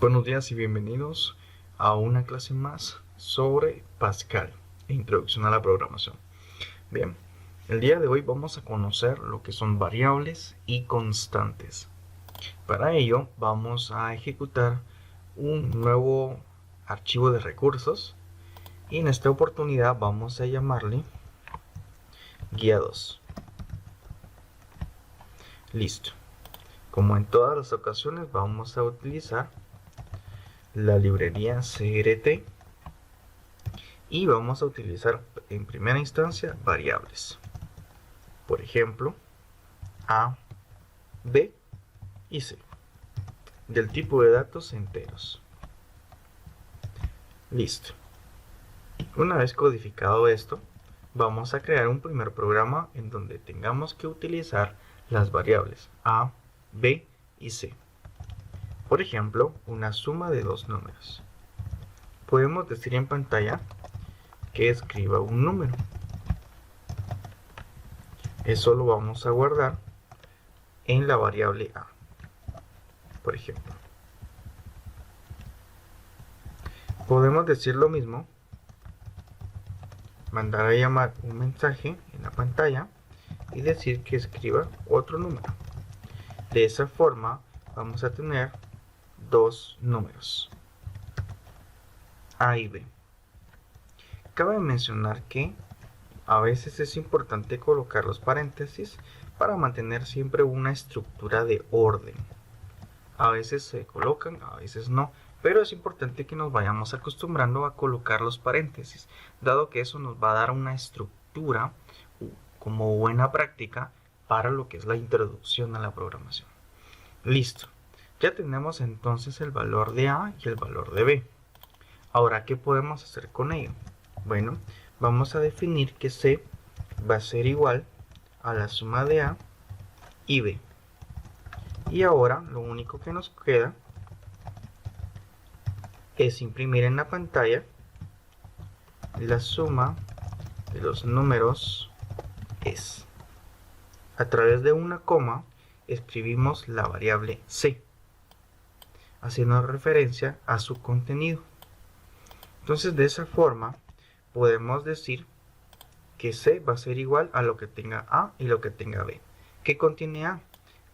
Buenos días y bienvenidos a una clase más sobre Pascal e introducción a la programación. Bien, el día de hoy vamos a conocer lo que son variables y constantes. Para ello vamos a ejecutar un nuevo archivo de recursos y en esta oportunidad vamos a llamarle guía 2. Listo. Como en todas las ocasiones vamos a utilizar la librería CRT y vamos a utilizar en primera instancia variables, por ejemplo A, B y C, del tipo de datos enteros. Listo. Una vez codificado esto, vamos a crear un primer programa en donde tengamos que utilizar las variables A, B y C. Por ejemplo, una suma de dos números. Podemos decir en pantalla que escriba un número. Eso lo vamos a guardar en la variable A, por ejemplo. Podemos decir lo mismo, mandar a llamar un mensaje en la pantalla y decir que escriba otro número. De esa forma vamos a tener dos números, A y B. Cabe mencionar que a veces es importante colocar los paréntesis para mantener siempre una estructura de orden. A veces se colocan, a veces no, pero es importante que nos vayamos acostumbrando a colocar los paréntesis, dado que eso nos va a dar una estructura como buena práctica para lo que es la introducción a la programación. Listo, ya tenemos entonces el valor de A y el valor de B. Ahora, ¿qué podemos hacer con ello? Bueno, vamos a definir que C va a ser igual a la suma de A y B. Y ahora lo único que nos queda es imprimir en la pantalla la suma de los números es. A través de una coma escribimos la variable C, haciendo referencia a su contenido. Entonces de esa forma podemos decir que C va a ser igual a lo que tenga A y lo que tenga B. ¿Qué contiene A?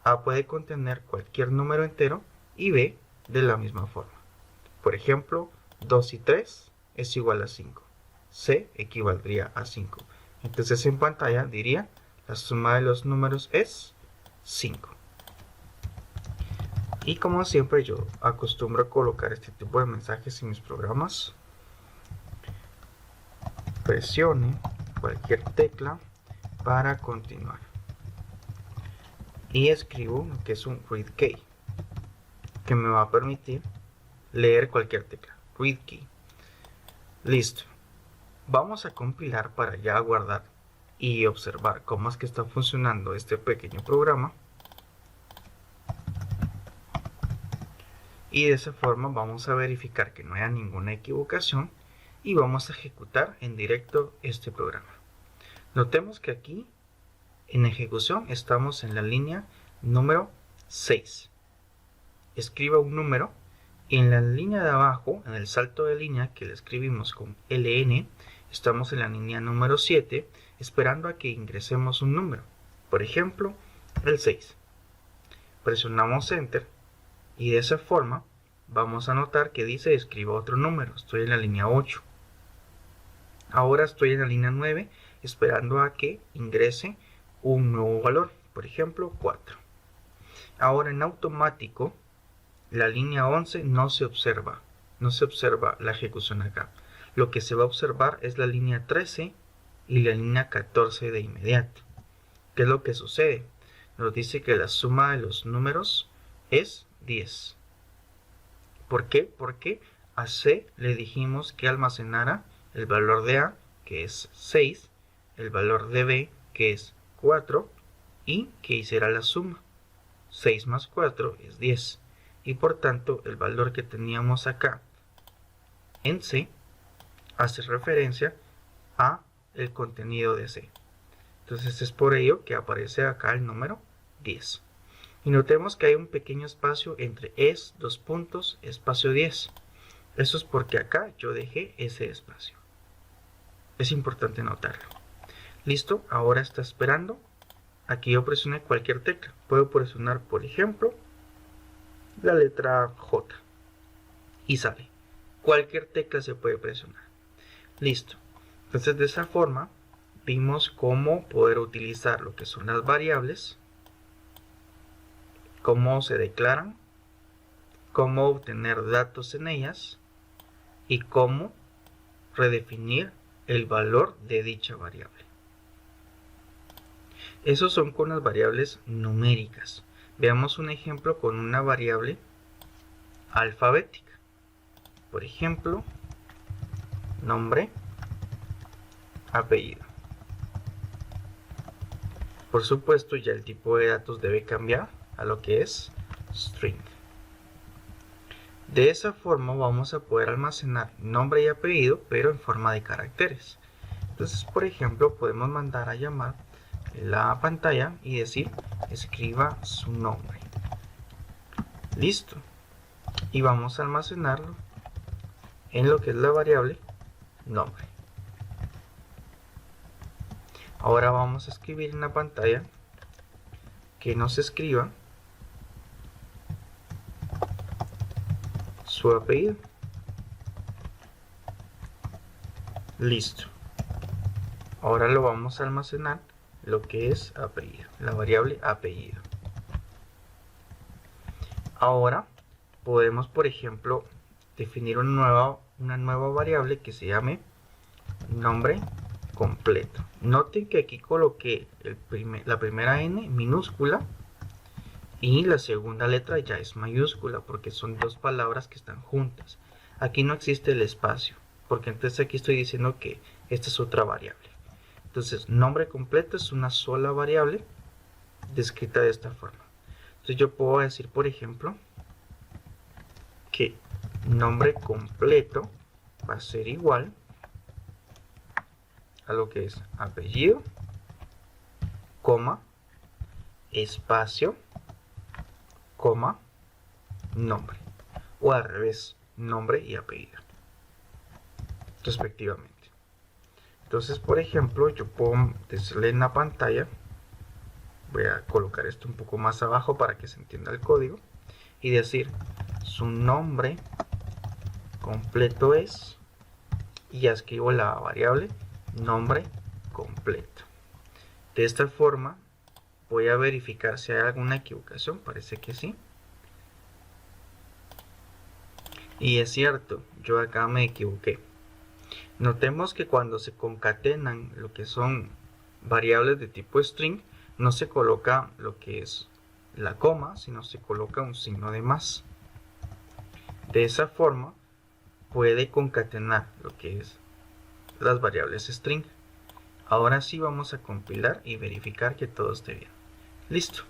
A puede contener cualquier número entero y B de la misma forma. Por ejemplo, 2 y 3 es igual a 5. C equivaldría a 5. Entonces en pantalla diría, la suma de los números es 5. Y como siempre yo acostumbro a colocar este tipo de mensajes en mis programas. Presione cualquier tecla para continuar. Y escribo lo que es un read key, que me va a permitir leer cualquier tecla. Read key. Listo. Vamos a compilar para ya guardar y observar cómo es que está funcionando este pequeño programa. Y de esa forma vamos a verificar que no haya ninguna equivocación y vamos a ejecutar en directo este programa. Notemos que aquí en ejecución estamos en la línea número 6. Escriba un número y en la línea de abajo, en el salto de línea que le escribimos con LN, estamos en la línea número 7 esperando a que ingresemos un número, por ejemplo el 6. Presionamos Enter y de esa forma vamos a notar que dice escriba otro número. Estoy en la línea 8. Ahora estoy en la línea 9 esperando a que ingrese un nuevo valor, por ejemplo 4. Ahora en automático la línea 11 no se observa la ejecución acá. Lo que se va a observar es la línea 13 y la línea 14 de inmediato. ¿Qué es lo que sucede? Nos dice que la suma de los números es 10. ¿Por qué? Porque a C le dijimos que almacenara el valor de A, que es 6, el valor de B, que es 4, y que hiciera la suma. 6 más 4 es 10. Y por tanto el valor que teníamos acá en C hace referencia a el contenido de C. Entonces es por ello que aparece acá el número 10. Y notemos que hay un pequeño espacio entre es, dos puntos, espacio 10. Eso es porque acá yo dejé ese espacio. Es importante notarlo. Listo, ahora está esperando. Aquí yo presioné cualquier tecla. Puedo presionar, por ejemplo, la letra J. Y sale. Cualquier tecla se puede presionar. Listo. Entonces de esa forma vimos cómo poder utilizar lo que son las variables, cómo se declaran, cómo obtener datos en ellas y cómo redefinir el valor de dicha variable. Esos son con las variables numéricas. Veamos un ejemplo con una variable alfabética. Por ejemplo, nombre, apellido. Por supuesto, ya el tipo de datos debe cambiar a lo que es string. De esa forma vamos a poder almacenar nombre y apellido, pero en forma de caracteres. Entonces, por ejemplo, podemos mandar a llamar la pantalla y decir, escriba su nombre. Listo. Y vamos a almacenarlo en lo que es la variable nombre. Ahora vamos a escribir en la pantalla que nos escriba su apellido. Listo. Ahora lo vamos a almacenar lo que es apellido, la variable apellido. Ahora podemos, por ejemplo, definir una nueva variable que se llame nombre completo. Noten que aquí coloqué la primera N minúscula y la segunda letra ya es mayúscula porque son dos palabras que están juntas. Aquí no existe el espacio porque entonces aquí estoy diciendo que esta es otra variable. Entonces, nombre completo es una sola variable descrita de esta forma. Entonces yo puedo decir, por ejemplo, que nombre completo va a ser igual a lo que es apellido, coma, espacio, coma, nombre. O al revés, nombre y apellido, respectivamente. Entonces, por ejemplo, yo puedo decirle en la pantalla, voy a colocar esto un poco más abajo para que se entienda el código, y decir su nombre completo es, y ya escribo la variable nombre completo. De esta forma voy a verificar si hay alguna equivocación, parece que sí. Y es cierto, yo acá me equivoqué. Notemos que cuando se concatenan lo que son variables de tipo string, no se coloca lo que es la coma, sino se coloca un signo de más. De esa forma puede concatenar lo que es las variables string. Ahora sí vamos a compilar y verificar que todo esté bien. Listo.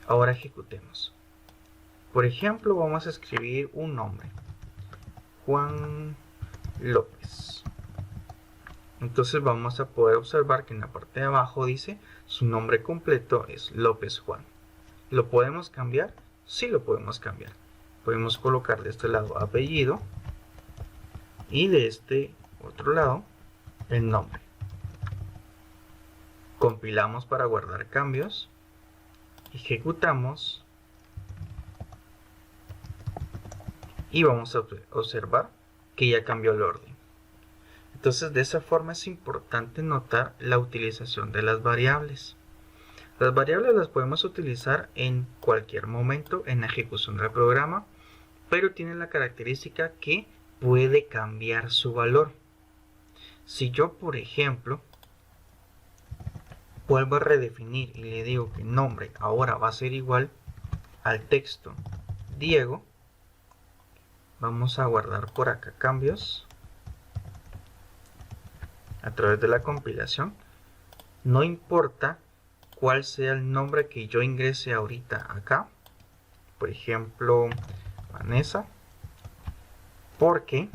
Ahora ejecutemos. Por ejemplo, vamos a escribir un nombre. Juan López. Entonces vamos a poder observar que en la parte de abajo dice su nombre completo es López Juan. ¿Lo podemos cambiar? Sí lo podemos cambiar. Podemos colocar de este lado apellido y de este otro lado el nombre. Compilamos para guardar cambios, ejecutamos y vamos a observar que ya cambió el orden. Entonces de esa forma es importante notar la utilización de las variables. Las variables las podemos utilizar en cualquier momento en la ejecución del programa, pero tiene la característica que puede cambiar su valor. Si yo, por ejemplo, vuelvo a redefinir y le digo que el nombre ahora va a ser igual al texto Diego, vamos a guardar por acá cambios a través de la compilación. No importa cuál sea el nombre que yo ingrese ahorita acá, por ejemplo Vanessa, porque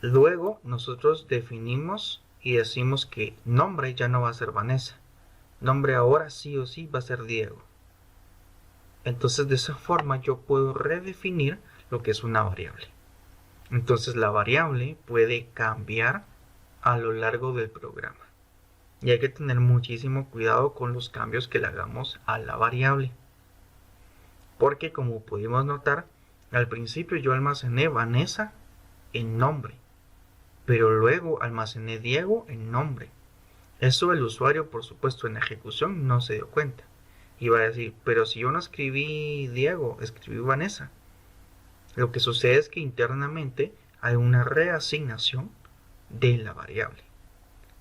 luego nosotros definimos y decimos que nombre ya no va a ser Vanessa, nombre ahora sí o sí va a ser Diego. Entonces de esa forma yo puedo redefinir lo que es una variable. Entonces la variable puede cambiar a lo largo del programa. Y hay que tener muchísimo cuidado con los cambios que le hagamos a la variable. Porque como pudimos notar, al principio yo almacené Vanessa en nombre, pero luego almacené Diego en nombre. Eso el usuario, por supuesto, en la ejecución no se dio cuenta. Y va a decir, pero si yo no escribí Diego, escribí Vanessa. Lo que sucede es que internamente hay una reasignación de la variable.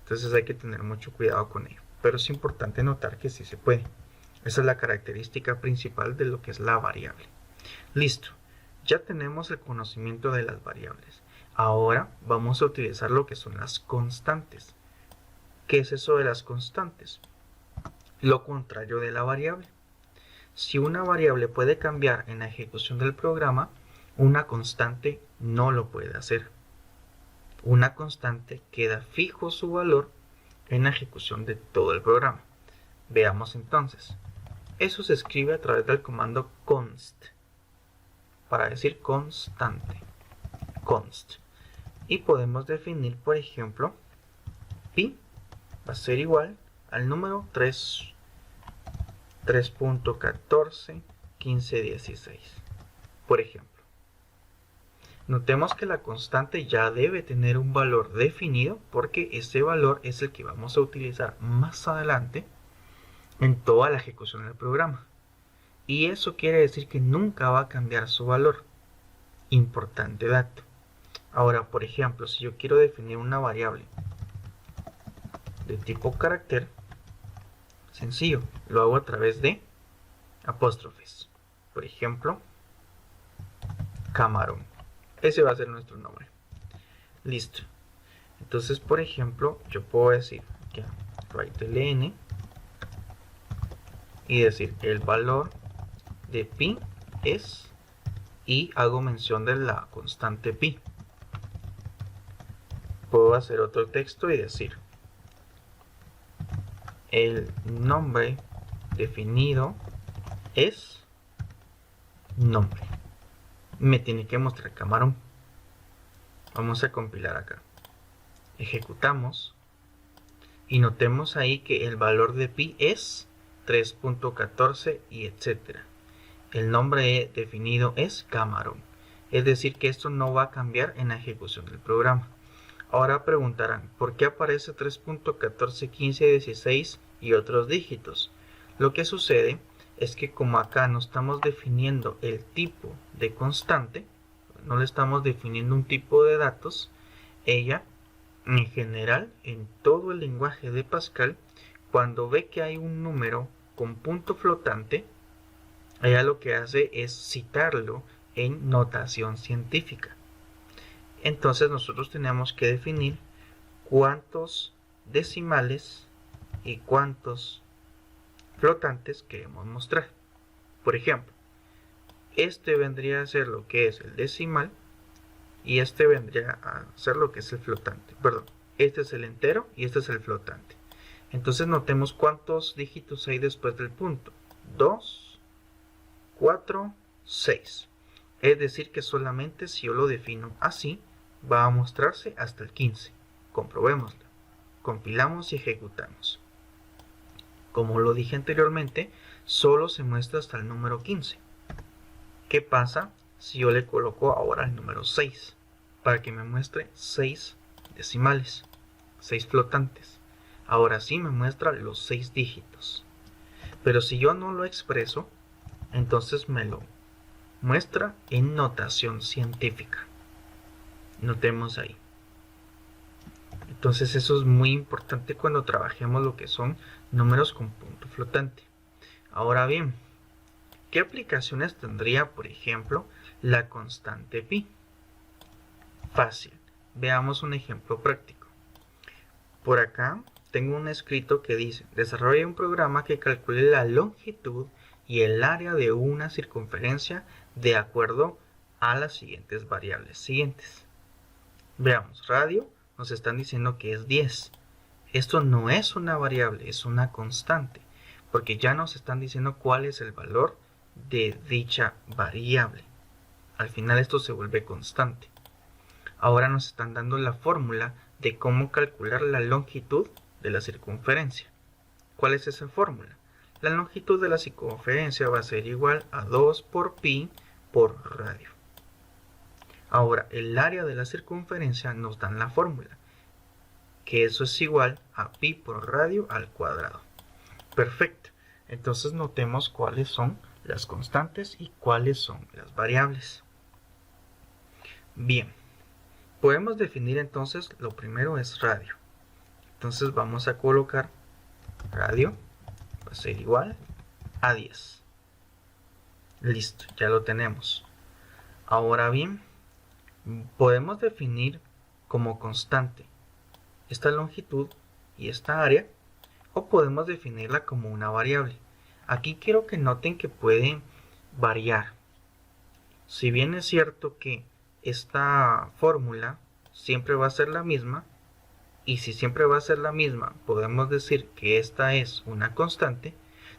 Entonces hay que tener mucho cuidado con ello. Pero es importante notar que sí se puede. Esa es la característica principal de lo que es la variable. Listo. Ya tenemos el conocimiento de las variables. Ahora vamos a utilizar lo que son las constantes. ¿Qué es eso de las constantes? Lo contrario de la variable. Si una variable puede cambiar en la ejecución del programa, una constante no lo puede hacer. Una constante queda fijo su valor en la ejecución de todo el programa. Veamos entonces. Eso se escribe a través del comando const, para decir constante. Const. Y podemos definir, por ejemplo, pi va a ser igual al número 3.141516, por ejemplo. Notemos que la constante ya debe tener un valor definido porque ese valor es el que vamos a utilizar más adelante en toda la ejecución del programa. Y eso quiere decir que nunca va a cambiar su valor. Importante dato. Ahora, por ejemplo, si yo quiero definir una variable de tipo carácter, sencillo, lo hago a través de apóstrofes. Por ejemplo, camarón. Ese va a ser nuestro nombre. Listo. Entonces, por ejemplo, yo puedo decir que write-ln y decir el valor de pi es, y hago mención de la constante pi. Puedo hacer otro texto y decir el nombre definido es nombre. Me tiene que mostrar camarón. Vamos a compilar acá. Ejecutamos y notemos ahí que el valor de pi es 3.14 y etcétera. El nombre definido es camarón. Es decir que esto no va a cambiar en la ejecución del programa. Ahora preguntarán, ¿por qué aparece 3.141516 y otros dígitos? Lo que sucede es que como acá no estamos definiendo el tipo de constante, no le estamos definiendo un tipo de datos, ella, en general, en todo el lenguaje de Pascal, cuando ve que hay un número con punto flotante, ella lo que hace es citarlo en notación científica. Entonces nosotros tenemos que definir cuántos decimales y cuántos flotantes queremos mostrar. Por ejemplo, este vendría a ser lo que es el decimal y este vendría a ser lo que es el flotante. Perdón, este es el entero y este es el flotante. Entonces notemos cuántos dígitos hay después del punto. 2, 4, 6. Es decir que solamente si yo lo defino así, va a mostrarse hasta el 15. Comprobémoslo. Compilamos y ejecutamos. Como lo dije anteriormente, solo se muestra hasta el número 15. ¿Qué pasa si yo le coloco ahora el número 6? Para que me muestre 6 decimales, 6 flotantes. Ahora sí me muestra los 6 dígitos. Pero si yo no lo expreso, entonces me lo muestra en notación científica. Notemos ahí. Entonces eso es muy importante cuando trabajemos lo que son números con punto flotante. Ahora bien, ¿qué aplicaciones tendría, por ejemplo, la constante pi? Fácil. Veamos un ejemplo práctico. Por acá tengo un escrito que dice: desarrolla un programa que calcule la longitud y el área de una circunferencia de acuerdo a las siguientes variables siguientes. Veamos, radio nos están diciendo que es 10. Esto no es una variable, es una constante, porque ya nos están diciendo cuál es el valor de dicha variable. Al final esto se vuelve constante. Ahora nos están dando la fórmula de cómo calcular la longitud de la circunferencia. ¿Cuál es esa fórmula? La longitud de la circunferencia va a ser igual a 2 por pi por radio. Ahora, el área de la circunferencia nos dan la fórmula, que eso es igual a pi por radio al cuadrado. Perfecto. Entonces notemos cuáles son las constantes y cuáles son las variables. Bien. Podemos definir entonces, lo primero es radio. Entonces vamos a colocar radio, va a ser igual a 10. Listo, ya lo tenemos. Ahora bien, podemos definir como constante esta longitud y esta área, o podemos definirla como una variable. Aquí quiero que noten que puede variar. Si bien es cierto que esta fórmula siempre va a ser la misma, y si siempre va a ser la misma, podemos decir que esta es una constante,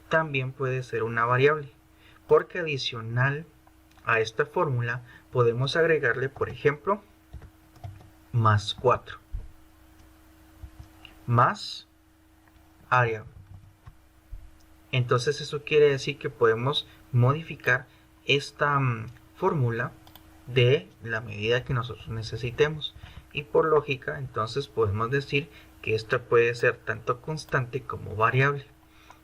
también puede ser una variable, porque adicional a esta fórmula podemos agregarle, por ejemplo, más 4, más área. Entonces eso quiere decir que podemos modificar esta fórmula de la medida que nosotros necesitemos, y por lógica entonces podemos decir que esta puede ser tanto constante como variable.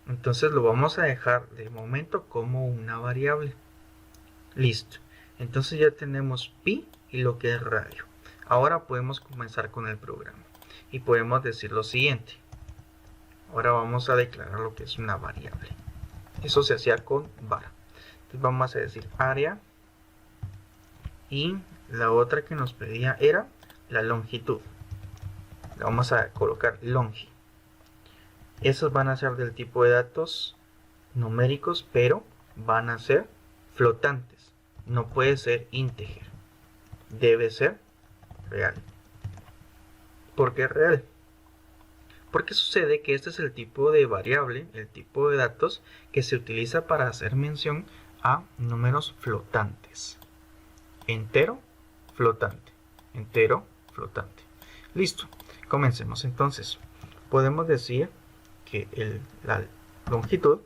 Entonces lo vamos a dejar de momento como una variable. Listo. Entonces ya tenemos pi y lo que es radio. Ahora podemos comenzar con el programa y podemos decir lo siguiente. Ahora vamos a declarar lo que es una variable. Eso se hacía con var. Entonces vamos a decir área, y la otra que nos pedía era la longitud. Le vamos a colocar longi. Esos van a ser del tipo de datos numéricos, pero van a ser flotantes. No puede ser integer. Debe ser real. ¿Por qué real? Porque sucede que este es el tipo de variable, el tipo de datos que se utiliza para hacer mención a números flotantes. Entero, flotante. Entero, flotante. Listo. Comencemos entonces. Podemos decir que la longitud,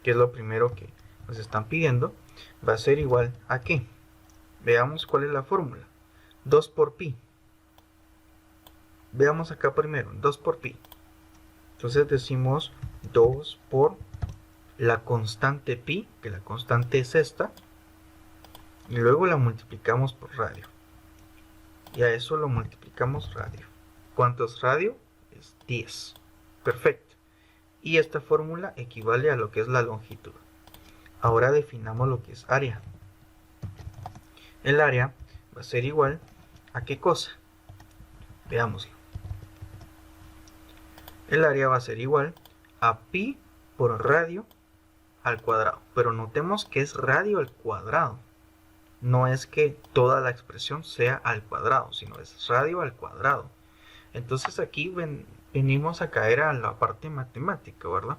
que es lo primero que nos están pidiendo, va a ser igual a ¿qué? Veamos cuál es la fórmula. 2 por pi. Veamos acá primero, 2 por pi. Entonces decimos 2 por la constante pi, que la constante es esta, y luego la multiplicamos por radio. Y a eso lo multiplicamos radio. ¿Cuánto es radio? Es 10. Perfecto. Y esta fórmula equivale a lo que es la longitud. Ahora definamos lo que es área. El área va a ser igual a ¿qué cosa? Veámoslo. El área va a ser igual a pi por radio al cuadrado. Pero notemos que es radio al cuadrado. No es que toda la expresión sea al cuadrado, sino es radio al cuadrado. Entonces aquí venimos a caer a la parte matemática, ¿verdad?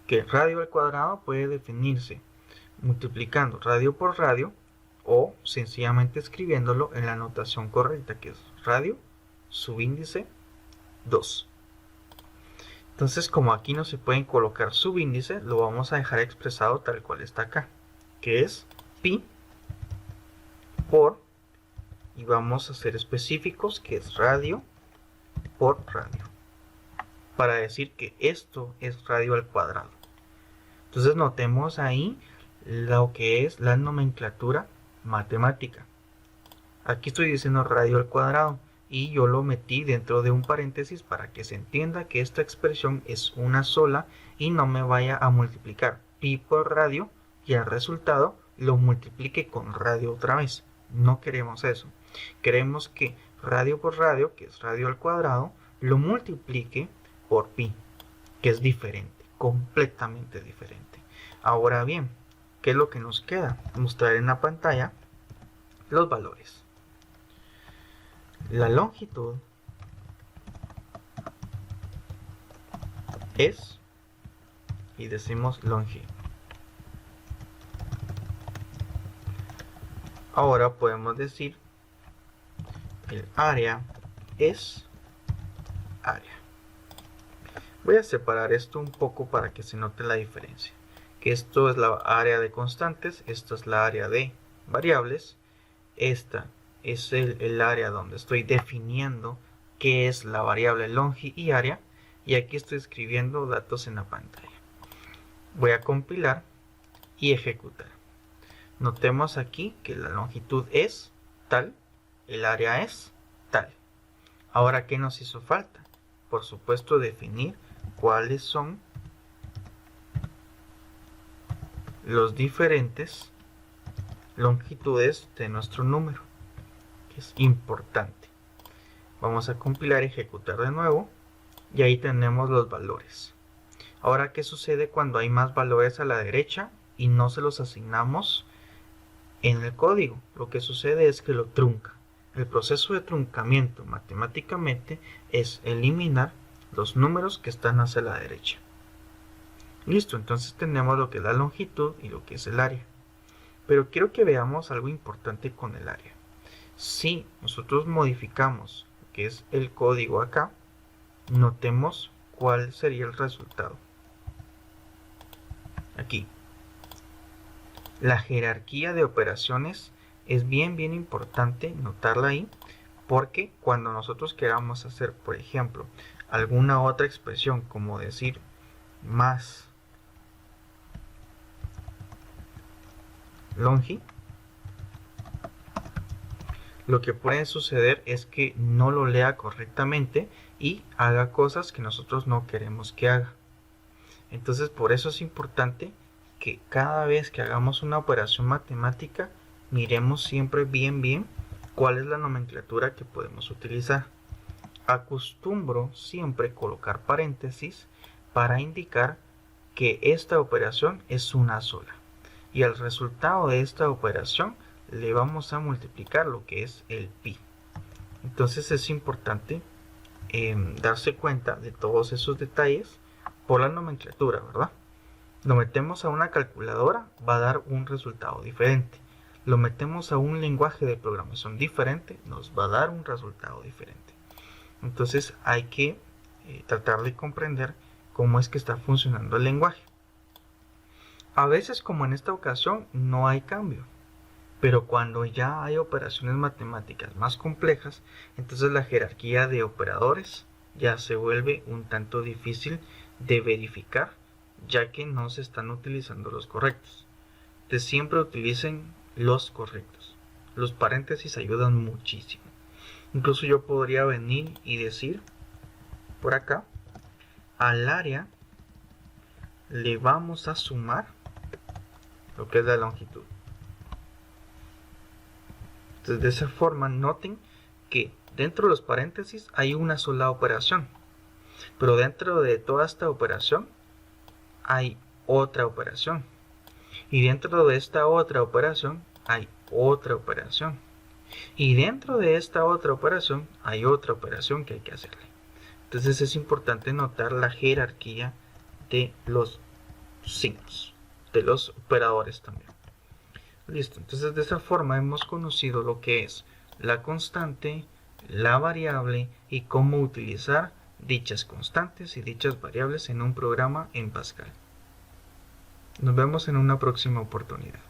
Que radio al cuadrado puede definirse multiplicando radio por radio, o sencillamente escribiéndolo en la notación correcta, que es radio subíndice 2. Entonces, como aquí no se pueden colocar subíndice, lo vamos a dejar expresado tal cual está acá, que es pi por, y vamos a ser específicos, que es radio por radio, para decir que esto es radio al cuadrado. Entonces notemos ahí lo que es la nomenclatura matemática. Aquí estoy diciendo radio al cuadrado, y yo lo metí dentro de un paréntesis para que se entienda que esta expresión es una sola y no me vaya a multiplicar pi por radio y el resultado lo multiplique con radio otra vez. No queremos eso. Queremos que radio por radio, que es radio al cuadrado, lo multiplique por pi, que es diferente, completamente diferente. Ahora bien, ¿qué es lo que nos queda? Mostrar en la pantalla los valores. La longitud es, y decimos longitud. Ahora podemos decir el área es área. Voy a separar esto un poco para que se note la diferencia. Que esto es la área de constantes, esto es la área de variables, esta es el área donde estoy definiendo qué es la variable longi y área, y aquí estoy escribiendo datos en la pantalla. Voy a compilar y ejecutar. Notemos aquí que la longitud es tal, el área es tal. Ahora, ¿qué nos hizo falta? Por supuesto, definir cuáles son los diferentes longitudes de nuestro número, que es importante. Vamos a compilar y ejecutar de nuevo, y ahí tenemos los valores. Ahora, ¿qué sucede cuando hay más valores a la derecha y no se los asignamos en el código? Lo que sucede es que lo trunca. El proceso de truncamiento matemáticamente es eliminar los números que están hacia la derecha. Listo, entonces tenemos lo que es la longitud y lo que es el área. Pero quiero que veamos algo importante con el área. Si nosotros modificamos lo que es el código acá, notemos cuál sería el resultado. Aquí. La jerarquía de operaciones es bien importante notarla ahí, porque cuando nosotros queramos hacer, por ejemplo, alguna otra expresión, como decir más longi, lo que puede suceder es que no lo lea correctamente y haga cosas que nosotros no queremos que haga. Entonces, por eso es importante que cada vez que hagamos una operación matemática, miremos siempre bien cuál es la nomenclatura que podemos utilizar. Acostumbro siempre colocar paréntesis para indicar que esta operación es una sola, y al resultado de esta operación le vamos a multiplicar lo que es el pi. Entonces es importante darse cuenta de todos esos detalles por la nomenclatura, ¿verdad? Lo metemos a una calculadora, va a dar un resultado diferente. Lo metemos a un lenguaje de programación diferente, nos va a dar un resultado diferente. Entonces hay que tratar de comprender cómo es que está funcionando el lenguaje. A veces, como en esta ocasión, no hay cambio. Pero cuando ya hay operaciones matemáticas más complejas, entonces la jerarquía de operadores ya se vuelve un tanto difícil de verificar, ya que no se están utilizando los correctos. Entonces siempre utilicen los correctos. Los paréntesis ayudan muchísimo. Incluso yo podría venir y decir por acá, al área le vamos a sumar lo que es la longitud. Entonces, de esa forma, noten que dentro de los paréntesis hay una sola operación, pero dentro de toda esta operación hay otra operación, y dentro de esta otra operación hay otra operación, y dentro de esta otra operación hay otra operación que hay que hacerle. Entonces es importante notar la jerarquía de los signos, de los operadores también. Listo, entonces de esa forma hemos conocido lo que es la constante, la variable y cómo utilizar dichas constantes y dichas variables en un programa en Pascal. Nos vemos en una próxima oportunidad.